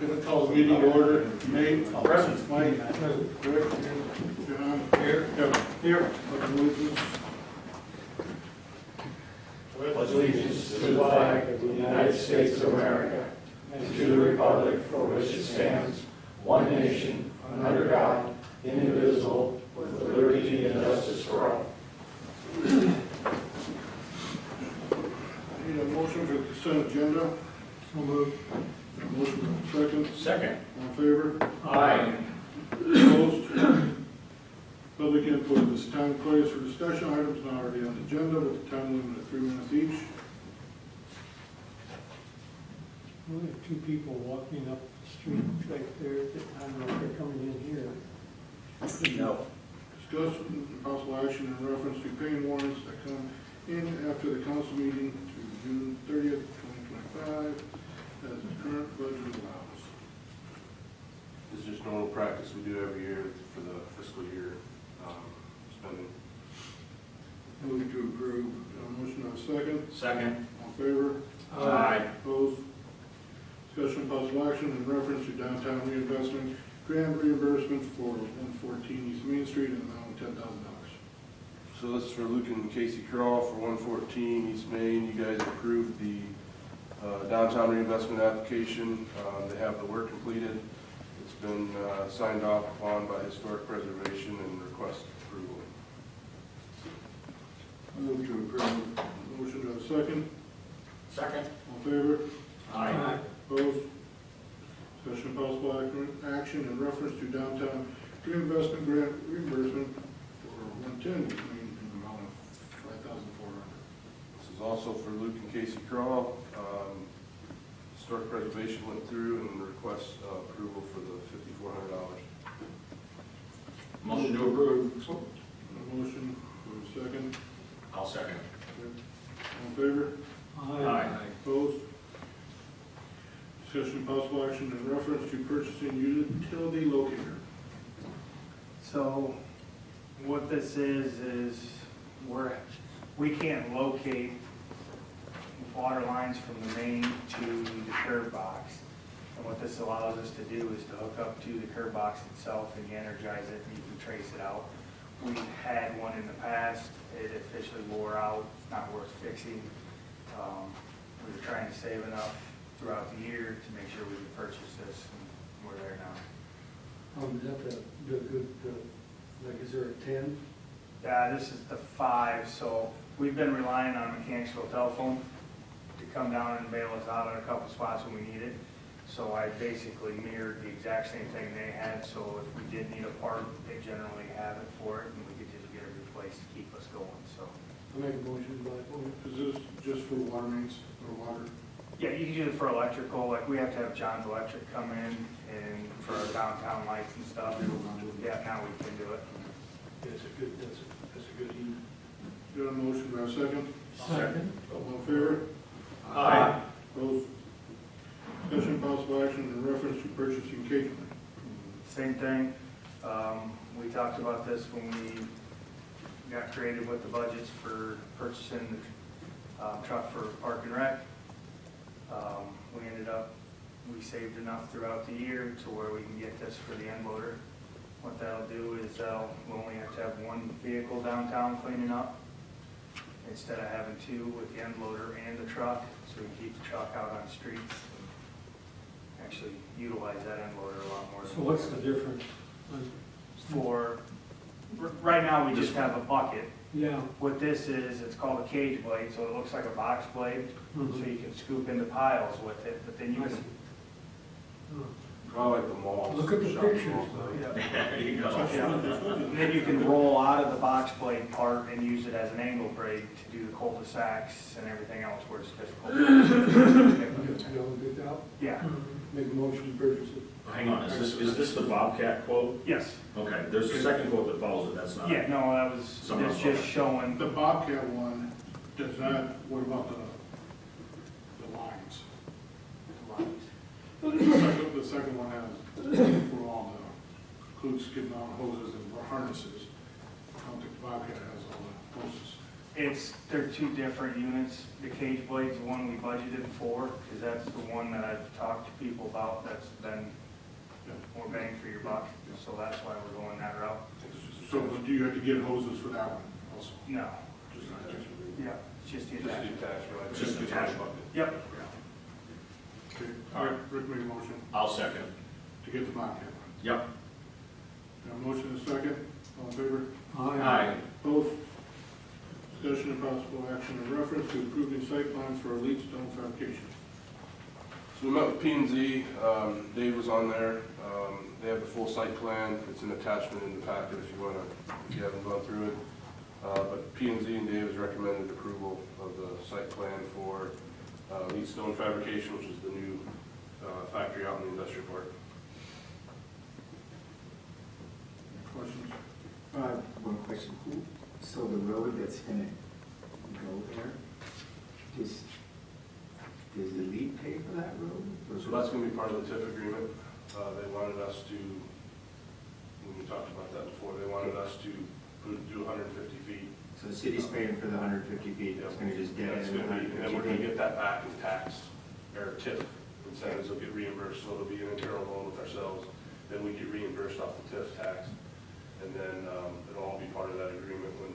Going to call the meeting to order. Nate. Present. Mike. Rick. John. Here. Kevin. Here. Allegiance. Pledge allegiance to the flag of the United States of America and to the republic for which it stands, one nation, under God, indivisible, with liberty and justice for all. Need a motion for the consent agenda. So moved. Motion second. Second. All in favor? Aye. Opposed? Public input. This time and place for discussion items not already on the agenda with the time limit of 3 minutes each. We have two people walking up the street right there. I don't know if they're coming in here. No. Discuss and possible action in reference to paying warrants that come in after the council meeting to June 30th, 2025, as the current budget allows. This is just normal practice we do every year for the fiscal year spending. Move to approve. Motion on second. Second. All in favor? Aye. Opposed? Discussion and possible action in reference to downtown reinvestment grant reimbursement for 114 East Main Street in the amount of $10,000. So this is for Luke and Casey Crawl for 114 East Main. You guys approved the downtown reinvestment application. They have the work completed. It's been signed off upon by Historic Preservation and request approval. Move to approve. Motion to have second. Second. All in favor? Aye. Opposed? Discussion and possible action in reference to downtown reinvestment grant reimbursement for 110 East Main in the amount of $5,400. This is also for Luke and Casey Crawl. Historic Preservation went through and request approval for the $5,400. Motion to approve. A motion for a second. I'll second. All in favor? Aye. Opposed? Discussion and possible action in reference to purchasing utility locator. So what this is we can't locate water lines from the main to the curb box. And what this allows us to do is to hook up to the curb box itself and you energize it and you can trace it out. We've had one in the past. It officially wore out. It's not worth fixing. We were trying to save enough throughout the year to make sure we could purchase this, and we're there now. Is that the good, like, is there a 10? Yeah, this is the 5, so we've been relying on mechanical telephone to come down and bail us out at a couple spots when we need it. So I basically mirrored the exact same thing they had, so if we did need a part, they generally have it for it, and we could just get it replaced to keep us going, so. I make a motion by. Is this just for water mains or water? Yeah, you can use it for electrical, like we have to have John's Electric come in and for our downtown lights and stuff. Yeah, now we can do it. That's a good heat. Got a motion, do I have a second? Second. All in favor? Aye. Opposed? Discussion and possible action in reference to purchasing catering. Same thing. We talked about this when we got creative with the budgets for purchasing the truck for Park and Rec. We saved enough throughout the year to where we can get this for the end loader. What that'll do is we'll only have to have one vehicle downtown cleaning up instead of having two with the end loader and the truck, so we can keep the truck out on the streets. Actually utilize that end loader a lot more. So what's the difference? Right now we just have a bucket. Yeah. What this is, it's called a cage blade, so it looks like a box blade, so you can scoop into piles with it, but then you can... Kind of like the mall. Look at the pictures. Yeah. There you go. And then you can roll out of the box blade part and use it as an angle brake to do the cul-de-sacs and everything else where it's difficult. Yeah. Make a motion to purchase it. Hang on, is this the Bobcat quote? Yes. Okay, there's a second quote that follows it, that's not. Yeah, no, that was, Someone it's else. just showing. The Bobcat one does not, what about the lines? The second one has for all the includes skid mount hoses and harnesses. I don't think the Bobcat has all the hoses. They're two different units. The cage blade's the one we budgeted for, because that's the one that I've talked to people about that's been more bang for your buck. So that's why we're going that route. So do you have to get hoses for that one also? No. Just Yeah, it's just the Just the attachment. attached, right? Just the attached. Yep. Okay, all right, Rick made a motion I'll second. to get the Bobcat one. Yep. Got a motion and a second, all in favor? Aye. Opposed? Discussion and possible action in reference to approving site plans for elite stone fabrication. So we met with P&Z, Dave was on there, they have the full site plan, it's an attachment in the packet if you haven't gone through it. But P&Z and Dave has recommended approval of the site plan for Elite Stone Fabrication, which is the new factory out in the industrial park. Questions? One question. So the road that's gonna go there, does the lead pay for that road? So that's going to be part of the TIF agreement. They wanted us to, when we talked about that before, they wanted us to do 150 feet. So the city's paying for the 150 feet, it's gonna just get That's in going to be, and then 150 we're going to feet? get that back in tax, or TIF incentives will get reimbursed, so it'll be an internal loan with ourselves. Then we get reimbursed off the TIF tax, and then it'll all be part of that agreement when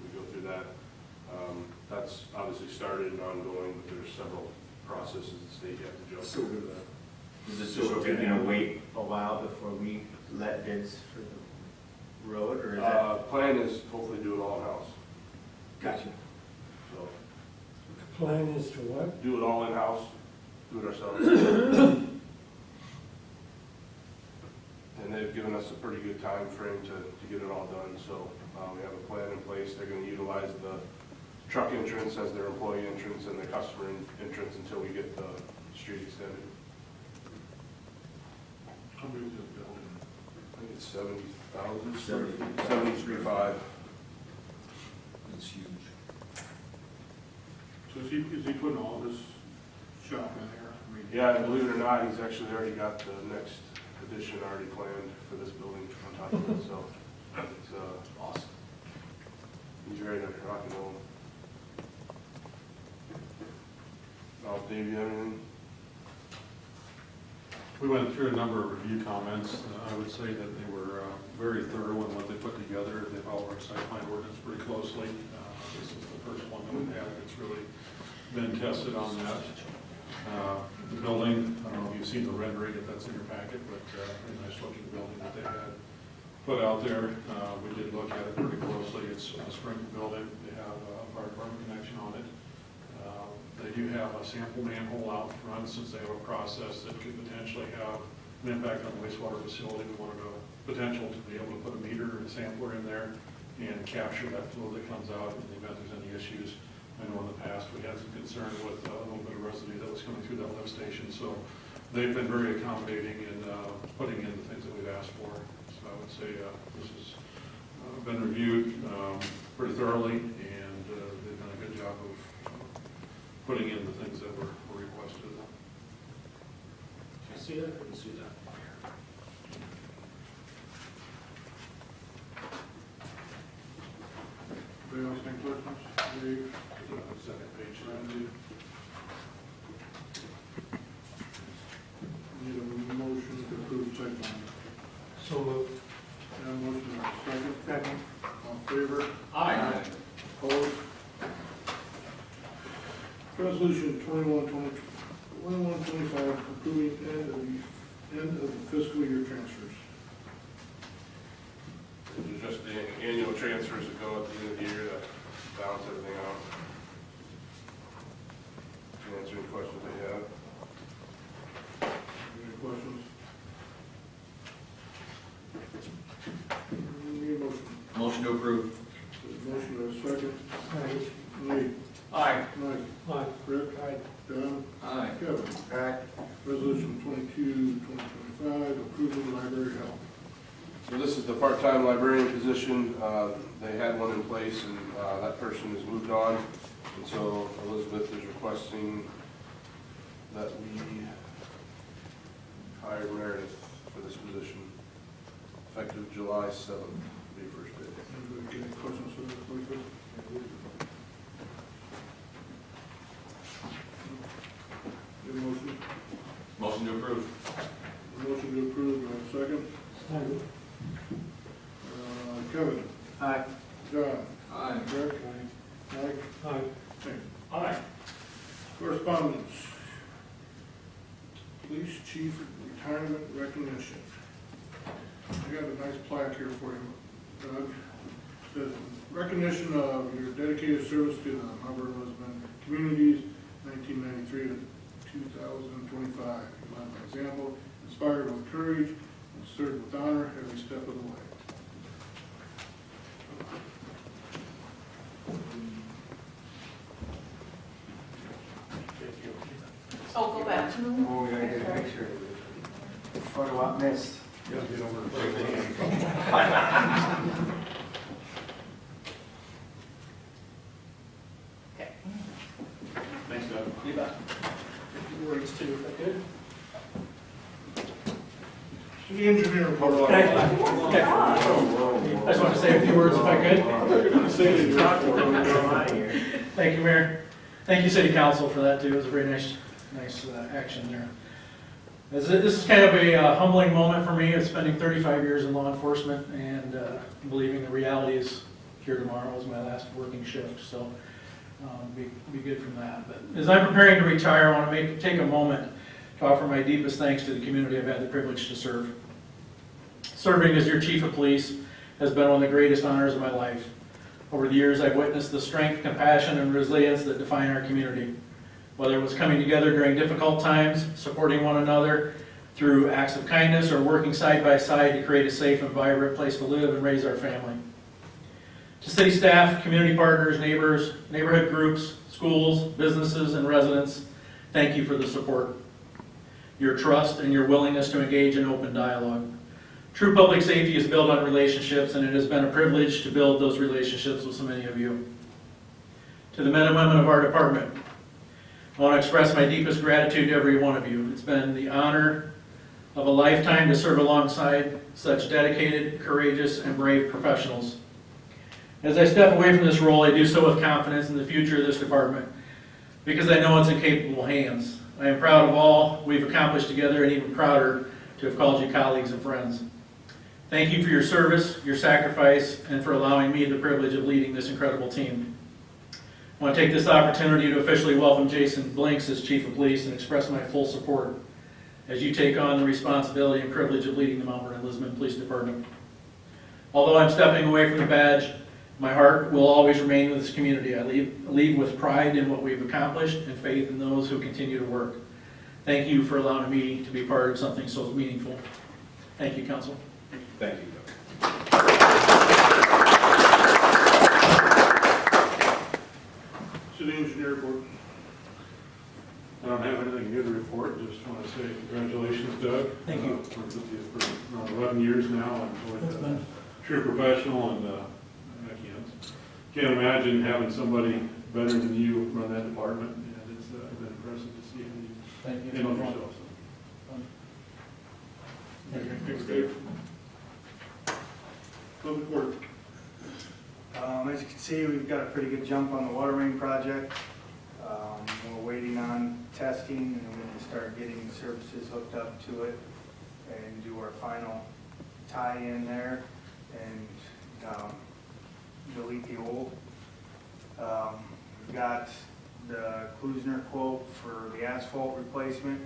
we go through that. That's obviously started and ongoing, but there's several processes the state you have to jump So- through that. Is this just we're gonna wait a while before we let bids for the road, or is that? Plan is hopefully do it all in-house, Gotcha. so The plan is to what? do it all in-house, do it ourselves. And they've given us a pretty good time frame to get it all done, so we have a plan in place. They're gonna utilize the truck entrance as their employee entrance and the customer entrance until we get the street extended. How big is this building? I think it's 70,000. 70. 73.5. It's huge. So is he putting all this shop in there? I mean, Yeah, and believe it or not, he's actually already got the next addition already planned for this building on top of it, so it's awesome. He's ready to rock and roll. Dave, you have anything? We went through a number of review comments. I would say that they were very thorough in what they put together. They followed our site plan ordinance pretty closely. This is the first one that we've had that's really been tested on that. The building, I don't know if you've seen the rendering, if that's in your packet, but a nice looking building that they had put out there. We did look at it pretty closely. It's a sprinkled building. They have a fire department connection on it. They do have a sample manhole out front, since they have a process that could potentially have an impact on the wastewater facility. We wanted a potential to be able to put a meter and a sampler in there and capture that flow that comes out in the event there's any issues. I know in the past we had some concern with a little bit of residue that was coming through that lift station, so they've been very accommodating in putting in the things that we've asked for. So I would say this has been reviewed pretty thoroughly, and they've done a good job of putting in the things that were requested. Can I see that? I can see that. Anybody else have questions? Dave? Second page. Randy? Need a motion to approve site plan. So moved. Got a motion and a second. Second. All in favor? Aye. Opposed? Resolution 2125, approving end of the fiscal year transfers. These are just the annual transfers that go at the end of the year to balance everything out. Can answer any questions that you have. Any questions? Need a motion. Motion to approve. Motion and a second. Aye. Lee? Aye. Mike? Aye. Rick? Don? Aye. Kevin? Aye. Resolution 22-2025, approving library help. So this is the part-time librarian position. They had one in place, and that person has moved on. And so Elizabeth is requesting that we hire Meredith for this position, effective July 7th, be first day. Anybody got any questions for this, Elizabeth? Get a motion? Motion to approve. Motion to approve, do I have a second? Second. Kevin? Aye. John? Aye. Rick? Mike? Aye. Okay. Aye. Correspondence. Police Chief Retirement Recognition. I got a nice plaque here for you, Doug. It says, recognition of your dedicated service to the Vernon-Lisbon communities, 1993 to 2025. You led by example, inspired with courage, and served with honor every step of the way. Oh, go back. Oh, we gotta get a picture. Photo op missed. Yeah, get over and shake the hand. Okay. Thanks, Doug. You bet. Words too, if I could. The engineer report. I just want to say a few words if I could. Thank you, Mayor. Thank you, City Council, for that too. It was a very nice action there. This is kind of a humbling moment for me of spending 35 years in law enforcement and believing the reality is here tomorrow is my last working shift. So be good from that. But as I'm preparing to retire, I want to take a moment to offer my deepest thanks to the community I've had the privilege to serve. Serving as your chief of police has been one of the greatest honors of my life. Over the years, I've witnessed the strength, compassion, and resilience that define our community. Whether it was coming together during difficult times, supporting one another through acts of kindness, or working side by side to create a safe and vibrant place to live and raise our family. To city staff, community partners, neighbors, neighborhood groups, schools, businesses, and residents, thank you for the support, your trust, and your willingness to engage in open dialogue. True public safety is built on relationships, and it has been a privilege to build those relationships with so many of you. To the men and women of our department, I want to express my deepest gratitude to every one of you. It's been the honor of a lifetime to serve alongside such dedicated, courageous, and brave professionals. As I step away from this role, I do so with confidence in the future of this department, because I know it's in capable hands. I am proud of all we've accomplished together, and even prouder to have called you colleagues and friends. Thank you for your service, your sacrifice, and for allowing me the privilege of leading this incredible team. I want to take this opportunity to officially welcome Jason Blinks as Chief of Police and express my full support as you take on the responsibility and privilege of leading the Mount Vernon-Lisbon Police Department. Although I'm stepping away from the badge, my heart will always remain with this community. I leave with pride in what we've accomplished and faith in those who continue to work. Thank you for allowing me to be part of something so meaningful. Thank you, Council. Thank you, Doug. City engineer report. I don't have anything new to report, just want to say congratulations, Doug. Thank you. Worked with you for around 11 years now, and with a true professional, and I can't imagine having somebody better than you run that department, and it's been impressive to see how you handle yourself. Thanks, Dave. Public work. As you can see, we've got a pretty good jump on the water main project. We're waiting on testing, and then we can start getting services hooked up to it and do our final tie-in there and delete the old. We've got the Klusner quote for the asphalt replacement.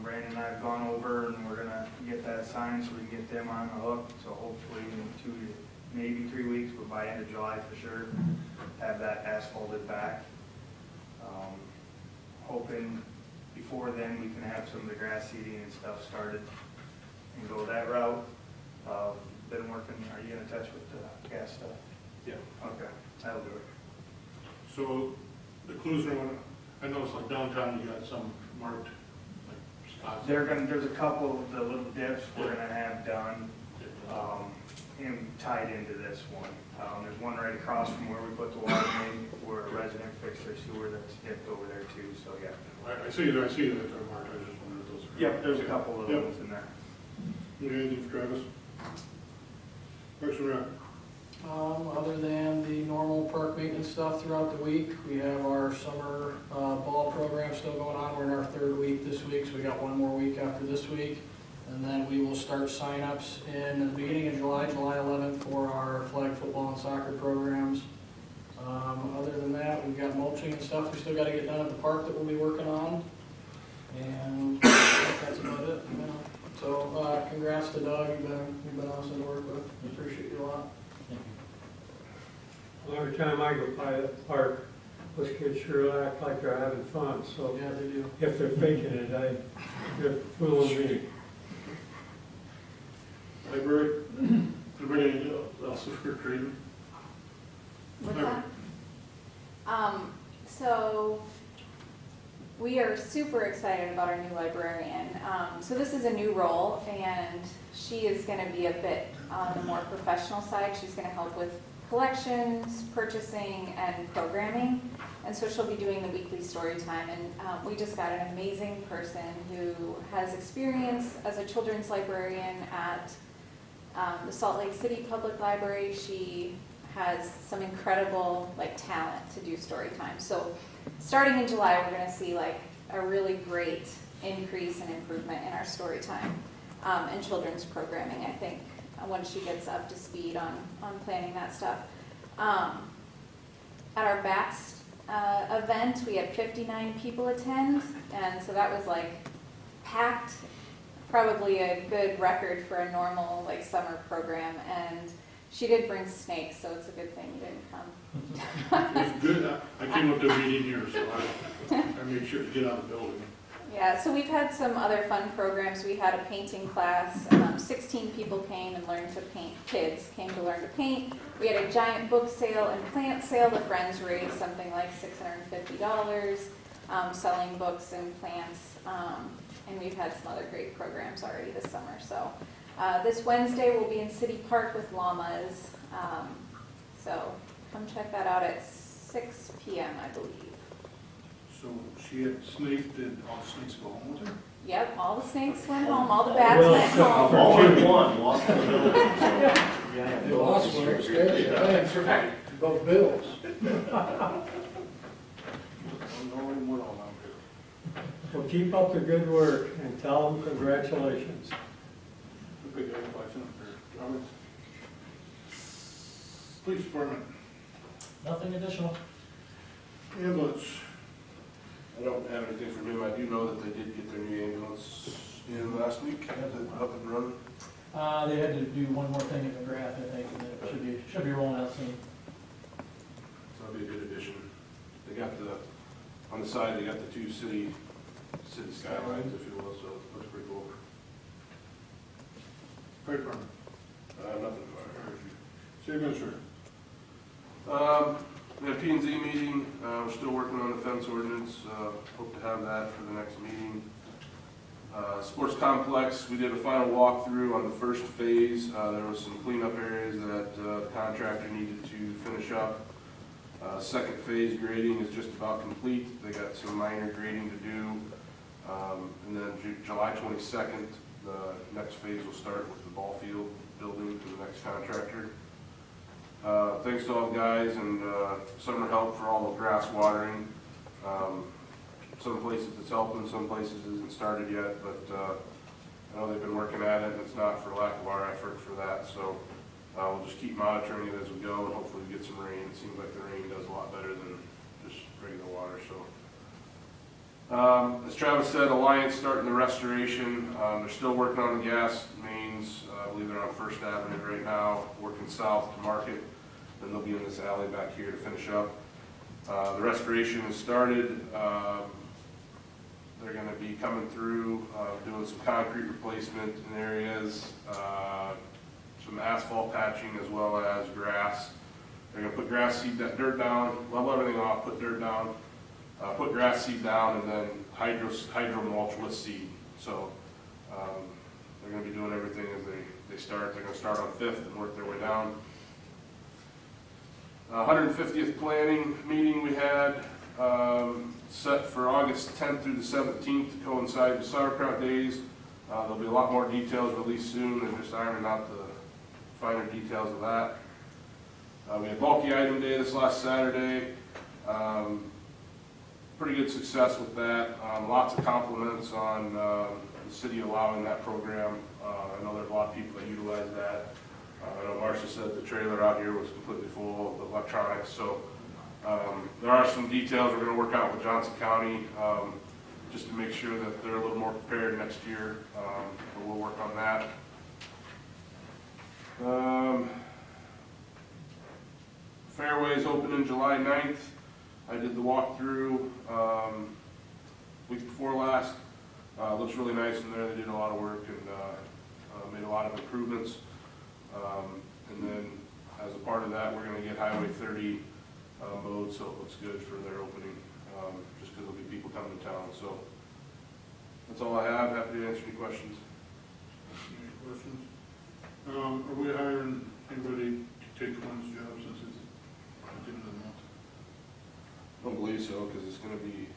Brandon and I have gone over, and we're gonna get that signed so we can get them on the hook. So hopefully in 2 to maybe 3 weeks, but by end of July for sure, have that asphalted back. Hoping before then we can have some of the grass seeding and stuff started and go that route. Been working. Are you in touch with the gas stuff? Yeah. Okay, that'll do it. So the Klusner one, I noticed like downtown you got some marked like spots. There's a couple of the little dips we're gonna have done and tied into this one. There's one right across from where we put the water main, where a resident fixed their sewer that's dipped over there too. So yeah. I see that they're marked. I just wondered if those are. Yep, there's a couple of Yep. those in there. Okay, anything for Travis? Parks and Rec. other than the normal park maintenance stuff throughout the week. We have our summer ball program still going on. We're in our 3rd week this week, so we got 1 more week after this week. And then we will start sign-ups in the beginning of July, July 11th, for our flag football and soccer programs. Other than that, we've got mulching and stuff we still got to get done at the park that we'll be working on. And I think that's about it. You know. So congrats to Doug. You've been awesome to work with. We appreciate you a lot. Well, every time I go by the park, those kids sure act like they're having fun, so Yeah, they do. if they're faking it, they're fooling me. Library, anybody else for trading? What's that? So we are super excited about our new librarian. So this is a new role, and she is going to be a bit on the more professional side. She's going to help with collections, purchasing, and programming. And so she'll be doing the weekly story time. And we just got an amazing person who has experience as a children's librarian at the Salt Lake City Public Library. She has some incredible talent to do story time. So starting in July, we're going to see a really great increase and improvement in our story time and children's programming, I think, once she gets up to speed on planning that stuff. At our BATS event, we had 59 people attend, and so that was packed, probably a good record for a normal summer program. And she did bring snakes, so it's a good thing you didn't come. It's good. I came up to a meeting here, so I made sure to get out of the building. Yeah, so we've had some other fun programs. We had a painting class. 16 people came and learned to paint. Kids came to learn to paint. We had a giant book sale and plant sale. The Friends raised something like $650 selling books and plants. And we've had some other great programs already this summer. So this Wednesday we'll be in City Park with llamas. So come check that out at 6 p.m. I believe. So she had snakes. Did all the snakes go home with her? Yep, all the snakes went home. All the bats went home. Only one lost the building, so. Yeah, You lost one, it's scary. Both bills. Well, keep up the good work and tell them congratulations. Okay, got a question for comments? Police department, Nothing additional. ambulance. I don't have anything from him. I do know that they did get their new ambulance in last week. Is it up and running? They had to do one more thing at McGrath, I think, and then it should be rolling out soon. So that'll be a good addition. They got on the side, they got the 2 city skylines, if you will, so it looks pretty cool. Fire department, Nothing fire. city administrator. We had a P&Z meeting. We're still working on the fence ordinance. Hope to have that for the next meeting. Sports complex, we did a final walkthrough on the first phase. There was some cleanup areas that the contractor needed to finish up. Second phase grading is just about complete. They got some minor grading to do. And then July 22nd, the next phase will start with the ball field building for the next contractor. Thanks to all the guys and summer help for all the grass watering. Some places it's helping, some places it isn't started yet, but I know they've been working at it, and it's not for lack of our effort for that. So we'll just keep monitoring it as we go, and hopefully we get some rain. It seems like the rain does a lot better than just regular water. So as Travis said, Alliance starting the restoration. They're still working on the gas mains. I believe they're on First Avenue right now, working south to Market. Then they'll be in this alley back here to finish up. The restoration has started. They're going to be coming through, doing some concrete replacement in areas, some asphalt patching as well as grass. They're going to put grass seed, that dirt down, level everything off, put dirt down, put grass seed down, and then hydro mulch with seed. So they're going to be doing everything as they start. They're going to start on 5th and work their way down. 150th planning meeting we had set for August 10th through the 17th to coincide with sauerkraut days. There'll be a lot more details released soon and just ironing out the finer details of that. We had bulky item day this last Saturday. Pretty good success with that. Lots of compliments on the city allowing that program. I know there's a lot of people that utilize that. I know Marcia said the trailer out here was completely full of electronics, so there are some details we're going to work out with Johnson County just to make sure that they're a little more prepared next year, but we'll work on that. Fairways opening July 9th. I did the walkthrough week before last. Looks really nice in there. They did a lot of work and made a lot of improvements. And then as a part of that, we're going to get Highway 30 mowed, so it looks good for their opening, just because there'll be people coming to town. So that's all I have. Happy to answer any questions. Any questions? Are we hiring anybody to take Quinn's job since it's at the end of the month? I don't believe so, because it's going to be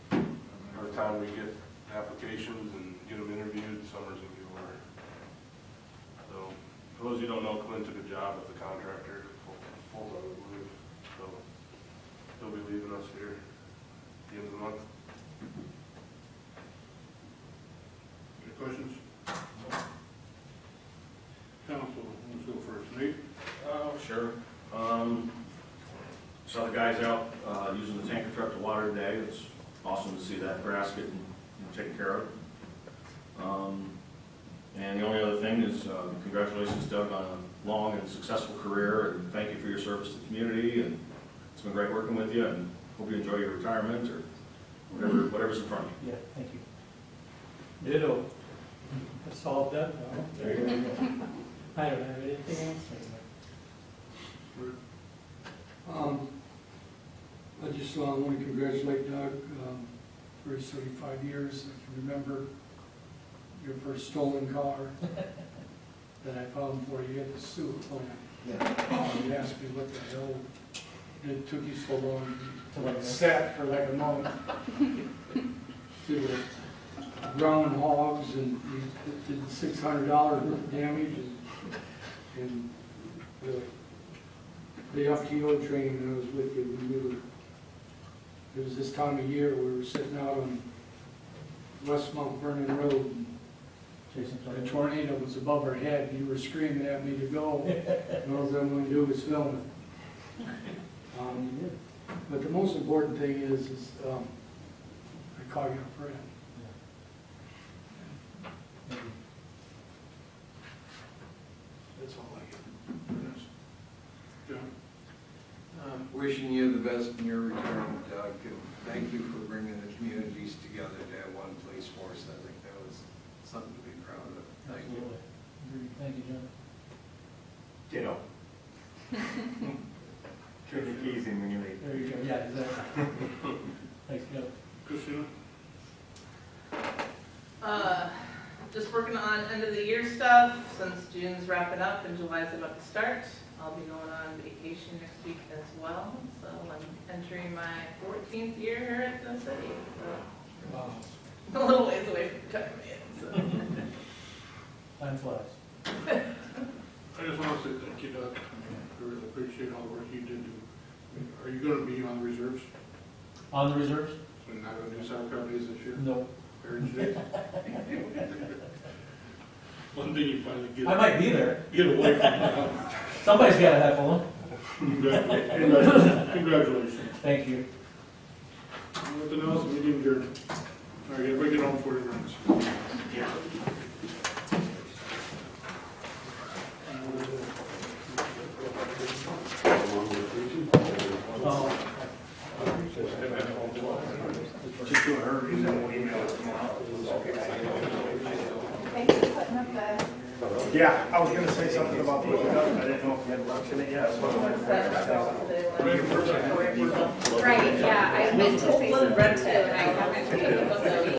by the time we get applications and get them interviewed, summer's going to be over. So, for those who don't know, Quinn took a job with the contractor, full-time, I believe. So, he'll be leaving us here at the end of the month. Any questions? Council, let's go first. Nate? Sure. Saw the guys out using the tanker truck to water today. It's awesome to see that grass getting taken care of. And the only other thing is congratulations, Doug, on a long and successful career, and thank you for your service to the community. And it's been great working with you, and hope you enjoy your retirement or whatever's in front of you. Yeah, thank you. Ditto. I solved that now. There you go. I don't have anything else. I just want to congratulate Doug for his 35 years. I can remember your first stolen car that I found for you at the sewer plant. You asked me what the hell it took you so long to sat for like a month to ground hogs, and we did $600 worth of damage, and the FTO training that I was with you, we knew it was this time of year. We were sitting out on West Mount Vernon Road, and a tornado was above our head, and you were screaming at me to go, and all I'm going to do was film it. But the most important thing is I call you a friend. That's all I get. John? Wishing you the best in your retirement, Doug, and thank you for bringing the communities together to have one police force. I think that was something to be proud of. Thank you. Thank you, John. Ditto. Turn the keys in when you leave. There you go. Yeah, exactly. Thanks, Joe. Christina? Just working on end of the year stuff since June's wrapping up and July's about to start. I'll be going on vacation next week as well, so I'm entering my 14th year here at the city. So Wow. a little ways away from retirement. So. Time flies. I just want to say thank you, Doug. I really appreciate all the work you did. Are you going to be on the reserves? On the reserves? And not going to do Sauerkraut days this year? No. Heritage Days? One thing you finally get. I might be there. Get away from that. Somebody's got to have one. Congratulations. Thank you. Nothing else, meeting adjourned. All right, everybody get home 40 minutes. Just do a hurry, and then we'll email it tomorrow. Thanks for putting up the. Yeah, I was gonna say something about putting it up. I didn't know if you had lunch in it yet. Right, yeah, I meant to say something too, and I haven't taken a look at it.